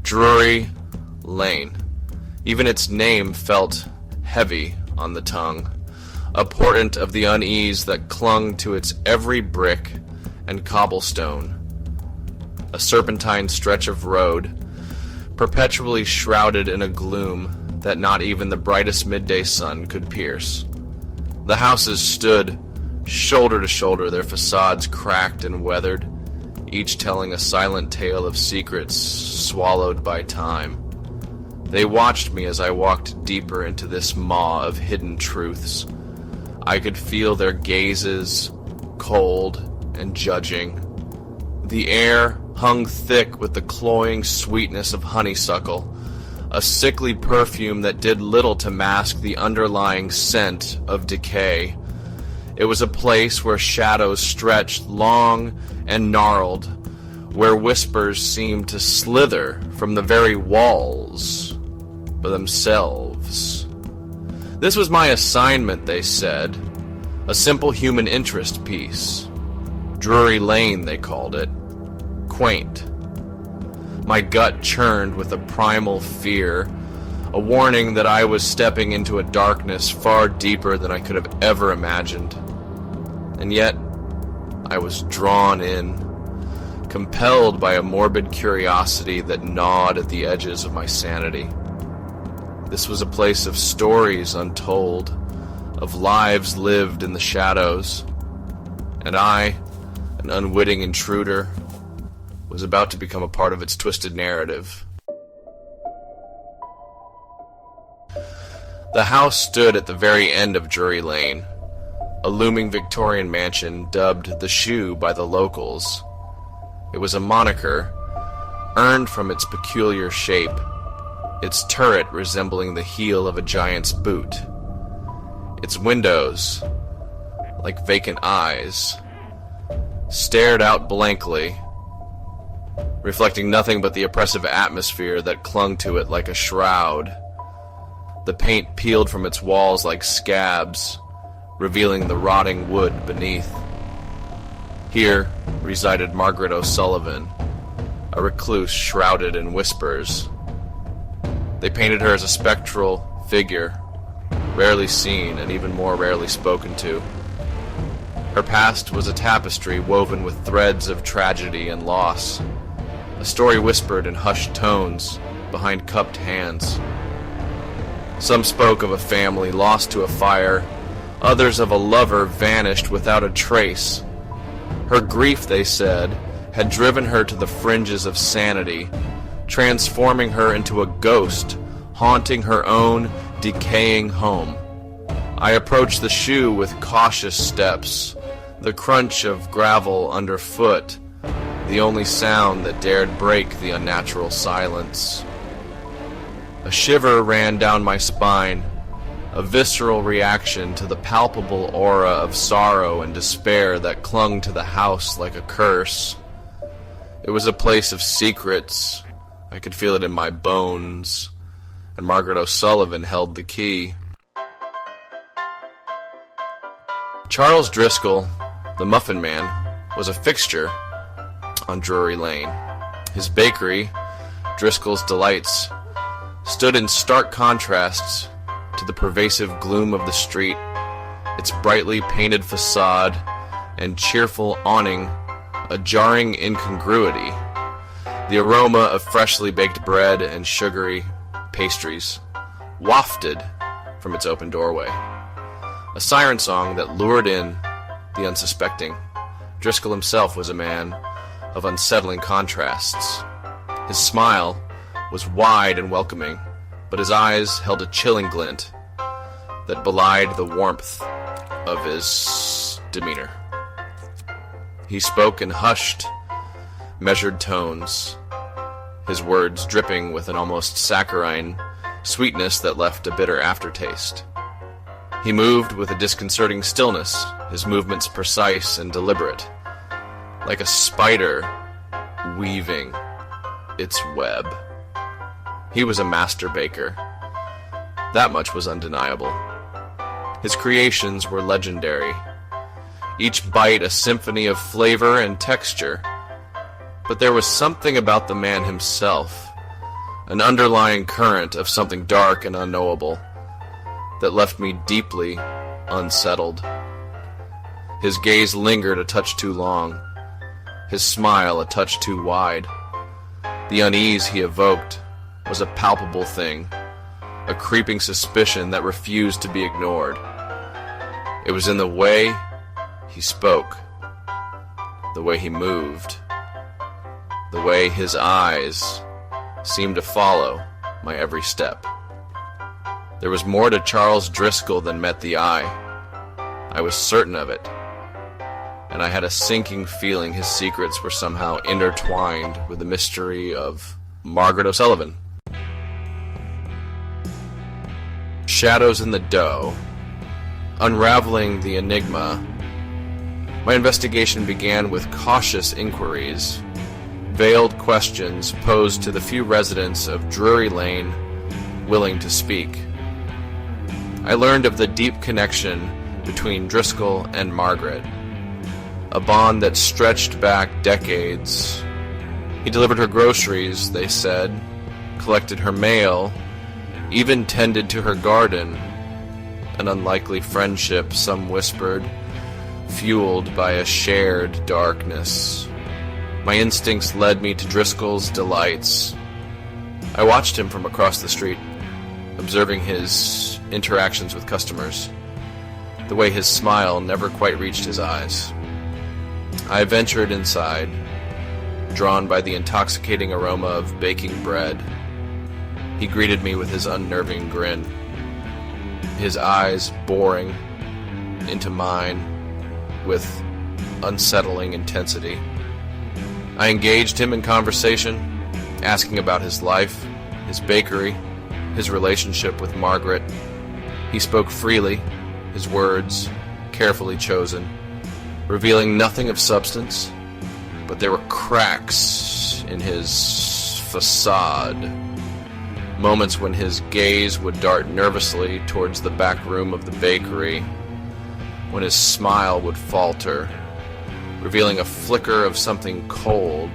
Drury Lane. Even its name felt heavy on the tongue, a portent of the unease that clung to its every brick and cobblestone. A serpentine stretch of road, perpetually shrouded in a gloom that not even the brightest midday sun could pierce. The houses stood shoulder to shoulder, their facades cracked and weathered, each telling a silent tale of secrets swallowed by time. They watched me as I walked deeper into this maw of hidden truths. I could feel their gazes, cold and judging. The air hung thick with the cloying sweetness of honeysuckle, a sickly perfume that did little to mask the underlying scent of decay. It was a place where shadows stretched long and gnarled, where whispers seemed to slither from the very walls for themselves. This was my assignment, they said, a simple human interest piece. Drury Lane, they called it. Quaint. My gut churned with a primal fear, a warning that I was stepping into a darkness far deeper than I could have ever imagined. And yet, I was drawn in, compelled by a morbid curiosity that gnawed at the edges of my sanity. This was a place of stories untold, of lives lived in the shadows, and I, an unwitting intruder, was about to become a part of its twisted narrative. The house stood at the very end of Drury Lane, a looming Victorian mansion dubbed the Shoe by the locals. It was a moniker earned from its peculiar shape, its turret resembling the heel of a giant's boot. Its windows, like vacant eyes, stared out blankly, reflecting nothing but the oppressive atmosphere that clung to it like a shroud. The paint peeled from its walls like scabs, revealing the rotting wood beneath. Here resided Margaret O'Sullivan, a recluse shrouded in whispers. They painted her as a spectral figure, rarely seen and even more rarely spoken to. Her past was a tapestry woven with threads of tragedy and loss, a story whispered in hushed tones behind cupped hands. Some spoke of a family lost to a fire, others of a lover vanished without a trace. Her grief, they said, had driven her to the fringes of sanity, transforming her into a ghost, haunting her own decaying home. I approached the Shoe with cautious steps, the crunch of gravel underfoot, the only sound that dared break the unnatural silence. A shiver ran down my spine, a visceral reaction to the palpable aura of sorrow and despair that clung to the house like a curse. It was a place of secrets. I could feel it in my bones, and Margaret O'Sullivan held the key. Charles Driscoll, the Muffin Man, was a fixture on Drury Lane. His bakery, Driscoll's Delights, stood in stark contrast to the pervasive gloom of the street, its brightly painted facade and cheerful awning a jarring incongruity. The aroma of freshly baked bread and sugary pastries wafted from its open doorway, a siren song that lured in the unsuspecting. Driscoll himself was a man of unsettling contrasts. His smile was wide and welcoming, but his eyes held a chilling glint that belied the warmth of his demeanor. He spoke in hushed, measured tones, his words dripping with an almost saccharine sweetness that left a bitter aftertaste. He moved with a disconcerting stillness, his movements precise and deliberate, like a spider weaving its web. He was a master baker. That much was undeniable. His creations were legendary, each bite a symphony of flavor and texture. But there was something about the man himself, an underlying current of something dark and unknowable that left me deeply unsettled. His gaze lingered a touch too long, his smile a touch too wide. The unease he evoked was a palpable thing, a creeping suspicion that refused to be ignored. It was in the way he spoke, the way he moved, the way his eyes seemed to follow my every step. There was more to Charles Driscoll than met the eye. I was certain of it, and I had a sinking feeling his secrets were somehow intertwined with the mystery of Margaret O'Sullivan. Shadows in the Doe. Unraveling the enigma, my investigation began with cautious inquiries, veiled questions posed to the few residents of Drury Lane willing to speak. I learned of the deep connection between Driscoll and Margaret, a bond that stretched back decades. He delivered her groceries, they said, collected her mail, even tended to her garden. An unlikely friendship, some whispered, fueled by a shared darkness. My instincts led me to Driscoll's delights. I watched him from across the street, observing his interactions with customers, the way his smile never quite reached his eyes. I ventured inside, drawn by the intoxicating aroma of baking bread. He greeted me with his unnerving grin, his eyes boring into mine with unsettling intensity. I engaged him in conversation, asking about his life, his bakery, his relationship with Margaret. He spoke freely, his words carefully chosen, revealing nothing of substance, but there were cracks in his facade. Moments when his gaze would dart nervously towards the back room of the bakery, when his smile would falter, revealing a flicker of something cold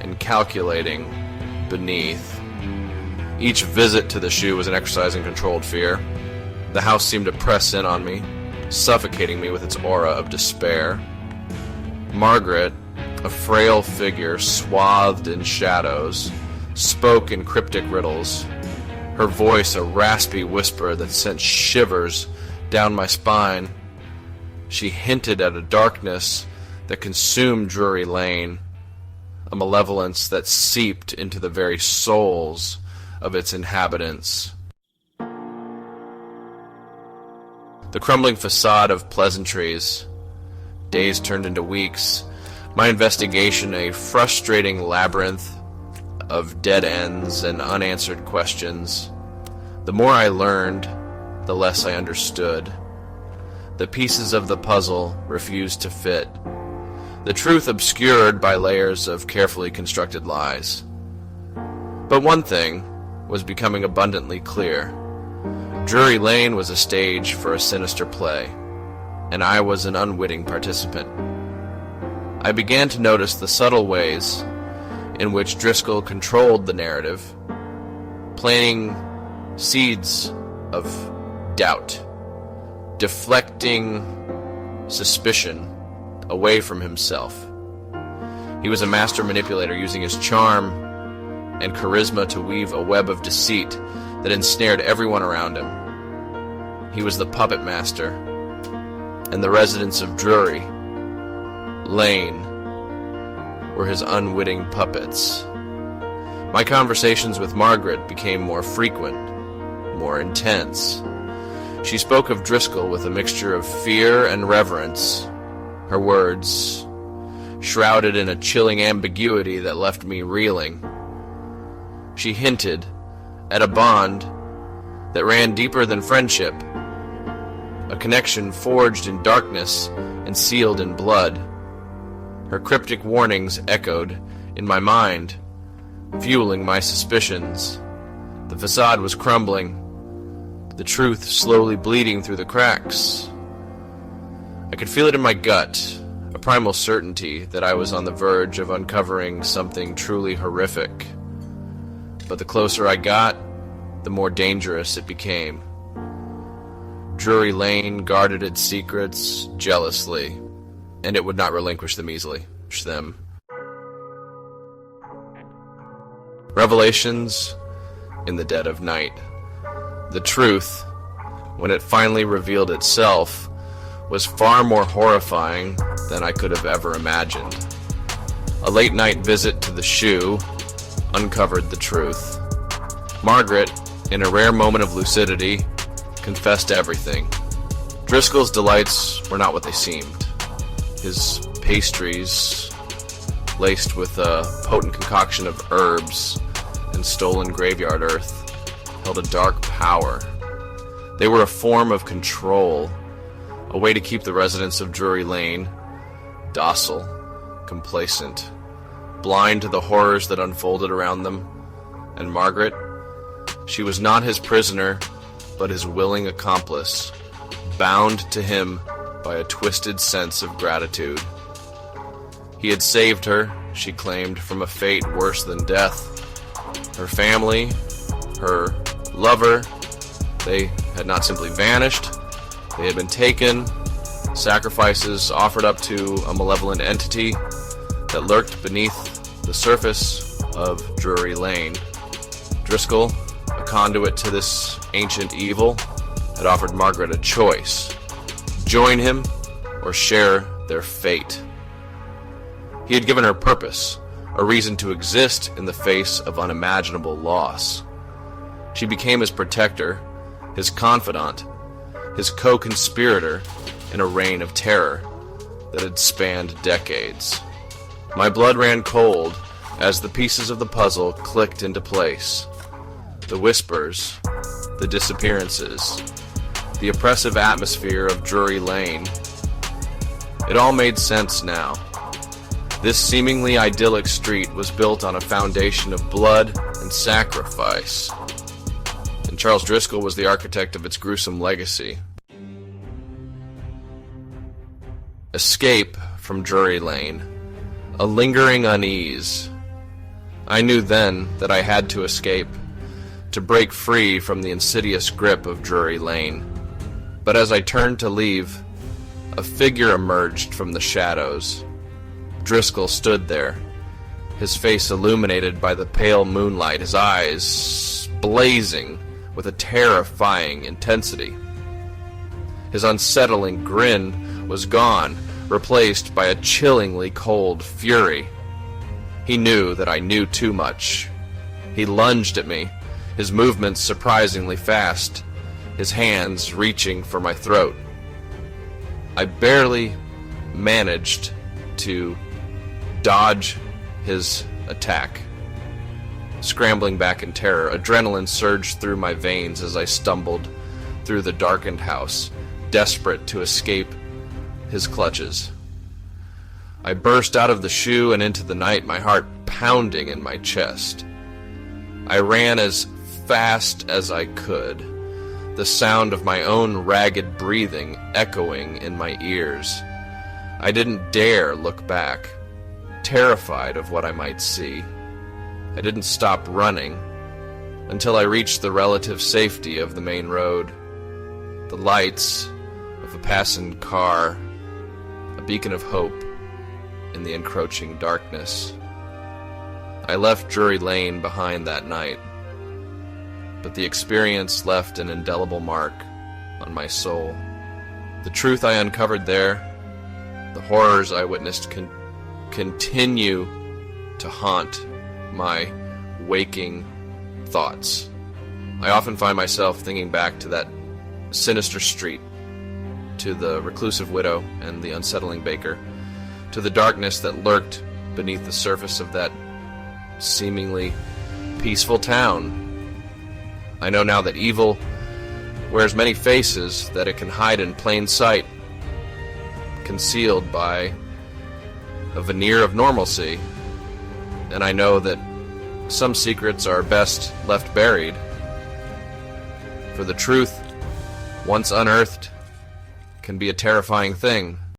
and calculating beneath. Each visit to the shoe was an exercise in controlled fear. The house seemed to press in on me, suffocating me with its aura of despair. Margaret, a frail figure swathed in shadows, spoke in cryptic riddles, her voice a raspy whisper that sent shivers down my spine. She hinted at a darkness that consumed Drury Lane, a malevolence that seeped into the very souls of its inhabitants. The crumbling facade of pleasantries. Days turned into weeks. My investigation a frustrating labyrinth of dead ends and unanswered questions. The more I learned, the less I understood. The pieces of the puzzle refused to fit, the truth obscured by layers of carefully constructed lies. But one thing was becoming abundantly clear. Drury Lane was a stage for a sinister play, and I was an unwitting participant. I began to notice the subtle ways in which Driscoll controlled the narrative, planting seeds of doubt, deflecting suspicion away from himself. He was a master manipulator, using his charm and charisma to weave a web of deceit that ensnared everyone around him. He was the puppet master, and the residents of Drury Lane were his unwitting puppets. My conversations with Margaret became more frequent, more intense. She spoke of Driscoll with a mixture of fear and reverence, her words shrouded in a chilling ambiguity that left me reeling. She hinted at a bond that ran deeper than friendship, a connection forged in darkness and sealed in blood. Her cryptic warnings echoed in my mind, fueling my suspicions. The facade was crumbling, the truth slowly bleeding through the cracks. I could feel it in my gut, a primal certainty that I was on the verge of uncovering something truly horrific. but the closer I got, the more dangerous it became. Drury Lane guarded its secrets jealously, and it would not relinquish them easily. Revelations in the dead of night. The truth, when it finally revealed itself, was far more horrifying than I could have ever imagined. A late-night visit to the shoe uncovered the truth. Margaret, in a rare moment of lucidity, confessed everything. Driscoll's delights were not what they seemed. His pastries, laced with a potent concoction of herbs and stolen graveyard earth, held a dark power. They were a form of control, a way to keep the residents of Drury Lane docile, complacent, blind to the horrors that unfolded around them. And Margaret, she was not his prisoner, but his willing accomplice, bound to him by a twisted sense of gratitude. He had saved her, she claimed, from a fate worse than death. Her family, her lover, they had not simply vanished, they had been taken, sacrifices offered up to a malevolent entity that lurked beneath the surface of Drury Lane. Driscoll, a conduit to this ancient evil, had offered Margaret a choice: join him or share their fate. He had given her purpose, a reason to exist in the face of unimaginable loss. She became his protector, his confidant, his co-conspirator in a reign of terror that had spanned decades. My blood ran cold as the pieces of the puzzle clicked into place. The whispers, the disappearances, the oppressive atmosphere of Drury Lane. It all made sense now. This seemingly idyllic street was built on a foundation of blood and sacrifice, and Charles Driscoll was the architect of its gruesome legacy. Escape from Drury Lane. A lingering unease. I knew then that I had to escape, to break free from the insidious grip of Drury Lane. But as I turned to leave, a figure emerged from the shadows. Driscoll stood there, his face illuminated by the pale moonlight, his eyes blazing with a terrifying intensity. His unsettling grin was gone, replaced by a chillingly cold fury. He knew that I knew too much. He lunged at me, his movements surprisingly fast, his hands reaching for my throat. I barely managed to dodge his attack. Scrambling back in terror, adrenaline surged through my veins as I stumbled through the darkened house, desperate to escape his clutches. I burst out of the shoe and into the night, my heart pounding in my chest. I ran as fast as I could, the sound of my own ragged breathing echoing in my ears. I didn't dare look back, terrified of what I might see. I didn't stop running until I reached the relative safety of the main road, the lights of a passing car, a beacon of hope in the encroaching darkness. I left Drury Lane behind that night, but the experience left an indelible mark on my soul. The truth I uncovered there, the horrors I witnessed continue to haunt my waking thoughts. I often find myself thinking back to that sinister street, to the reclusive widow and the unsettling baker, to the darkness that lurked beneath the surface of that seemingly peaceful town. I know now that evil wears many faces, that it can hide in plain sight, concealed by a veneer of normalcy, and I know that some secrets are best left buried, for the truth, once unearthed, can be a terrifying thing.